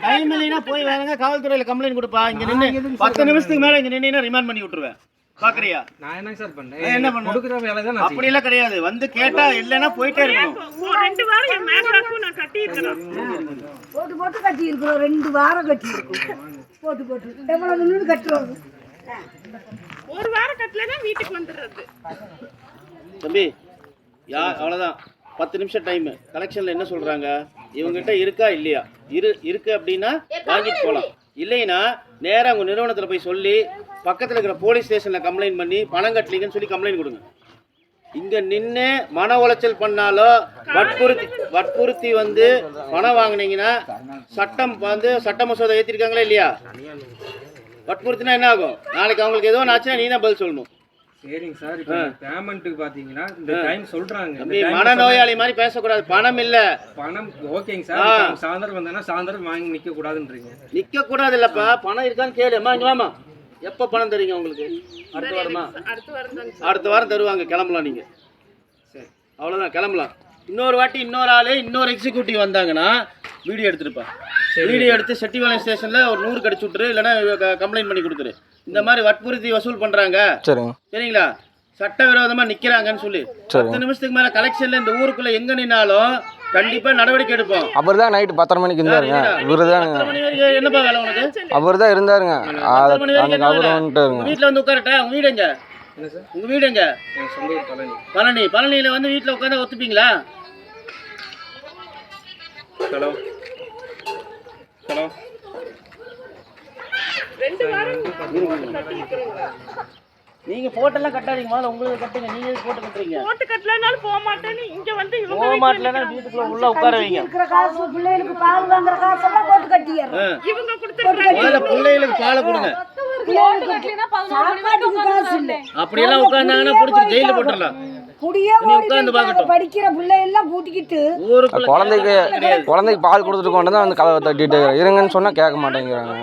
Time இல்லைன்னா போய் வேறங்க காவல்துறையில கம்ப்ளைண்ட் கொடுப்பா. இங்க நின்று 10 நிமிஷத்துக்கு மேல இங்க நின்னா ரிமாண்ட் பண்ணி விட்டுருவேன். பாக்குறியா? நான் என்ன சார் பண்ணேன்? என்ன பண்ண கொடுக்குற வேலை தான். அப்படி எல்லாம் கிடையாது. வந்து கேட்டா இல்லைன்னா போயிட்டே இருக்கணும். 2 வாரம் என் மேக்ஸாக்கும் நான் கட்டி இருக்கேன். போட்டு கட்டி இருக்கிறோம். 2 வாரம் கட்டி இருக்கோம். போட்டு எவ்வளவு நின்று கட்டுறோம். 1 வாரம் கட்டலன்னா வீட்டுக்கு வந்துடுறது. தம்பி அவ்வளோதான். 10 நிமிஷம் டைமு. கலெக்ஷனில் என்ன சொல்கிறாங்க, இவங்ககிட்ட இருக்கா இல்லையா, இருக்கு அப்படின்னா வாங்கிட்டு போகலாம். இல்லைன்னா நேராக உங்கள் நிறுவனத்தில் போய் சொல்லி பக்கத்தில் இருக்கிற போலீஸ் ஸ்டேஷனில் கம்ப்ளைண்ட் பண்ணி பணம் கட்டலீங்கன்னு சொல்லி கம்ப்ளைண்ட் கொடுங்க. இங்கே நின்று மன உளைச்சல் பண்ணாலோ வற்புறுத்தி வந்து பணம் வாங்கினீங்கன்னா சட்ட மசோதா ஏற்றிருக்காங்களா இல்லையா? வற்புறுத்தினா என்ன ஆகும்? நாளைக்கு அவங்களுக்கு ஏதோ ஆச்சுன்னா நீ தான் பதில் சொல்லணும். சரிங்க சார். இப்போ பேமெண்ட்டுக்கு பார்த்தீங்கன்னா இந்த டைம் சொல்கிறாங்க. மனநோயாளி மாதிரி பேசக்கூடாது. பணம் இல்லை. பணம் ஓகேங்க சார். சாயந்தரம் வந்தேன்னா சாயந்தரம் வாங்கி நிற்கக்கூடாதுன்றீங்க. நிற்கக்கூடாது இல்லைப்பா. பணம் இருக்கான்னு கேளுமா. இங்கே வாமா. எப்போ பணம் தருவீங்க உங்களுக்கு? அடுத்த வாரமா? அடுத்த வாரம் தருவாங்க. கிளம்பலாம் நீங்கள். சரி, அவ்வளோதான், கிளம்பலாம். இன்னொரு வாட்டி இன்னொரு ஆள் இன்னொரு எக்ஸிக்யூட்டிவ் வந்தாங்கன்னா வீடியோ எடுத்துருப்பா. வீடியோ எடுத்து செட்டிபாளையம் ஸ்டேஷனில் ஒரு 100 கடிச்சு விட்டுரு, இல்லைன்னா கம்ப்ளைண்ட் பண்ணி கொடுத்துரு. இந்த மாதிரி வற்புறுத்தி வசூல் பண்ணுறாங்க, சரிங்களா, சட்டவிரோதமாக நிற்கிறாங்கன்னு சொல்லி 10 நிமிஷத்துக்கு மேலே கலெக்ஷனில் இந்த ஊருக்குள்ளே எங்கே நின்னாலும் கண்டிப்பாக நடவடிக்கை எடுப்போம். அவர் தான் நைட்டு 10:30 மணிக்கு இருந்தாருங்க. இவர் தான். என்னப்பா வேலை உனக்கு? அவர் தான் இருந்தாருங்க. வீட்டில் வந்து உட்காரட்டா? உங்கள் வீடு எங்க? உங்கள் வீடு எங்க? பழனியில் வந்து வீட்டில் உட்காந்து ஒத்துப்பீங்களா? ஹலோ ஹலோ 2 வாரம் கட்டி இருக்கறீங்க. நீங்க போட்டெல்லாம் கட்டாதீங்க. முதல்ல உங்களுக்கு கட்டுங்க. நீங்க போட்டு கட்டுறீங்க. போட்டு கட்டலனாலும் போக மாட்டேன்னு இங்க வந்து இவங்க போக மாட்டலனா வீட்டுக்குள்ள உள்ள உட்கார வைங்க. இருக்கிற காசு பிள்ளைகளுக்கு பால் வாங்குற காசெல்லாம் போட்டு கட்டிடுறோம். இவங்க கொடுத்துறாங்க. முதல்ல பிள்ளைகளுக்கு பால் கொடுங்க. சாப்பாட்டுக்கு காசு இல்ல. அப்படி எல்லாம் உட்கார்ந்தாங்கன்னா புடிச்சு ஜெயில போட்டுறலாம். குடியே உட்கார்ந்து பாக்கட்டும். படிக்கிற பிள்ளை எல்லாம் கூட்டிக்கிட்டு குழந்தைக்கு பால் கொடுத்துட்டு கொண்டு தான் வந்து கதவை தட்டிட்டு இருங்கன்னு சொன்னா கேட்க மாட்டேங்கிறாங்க.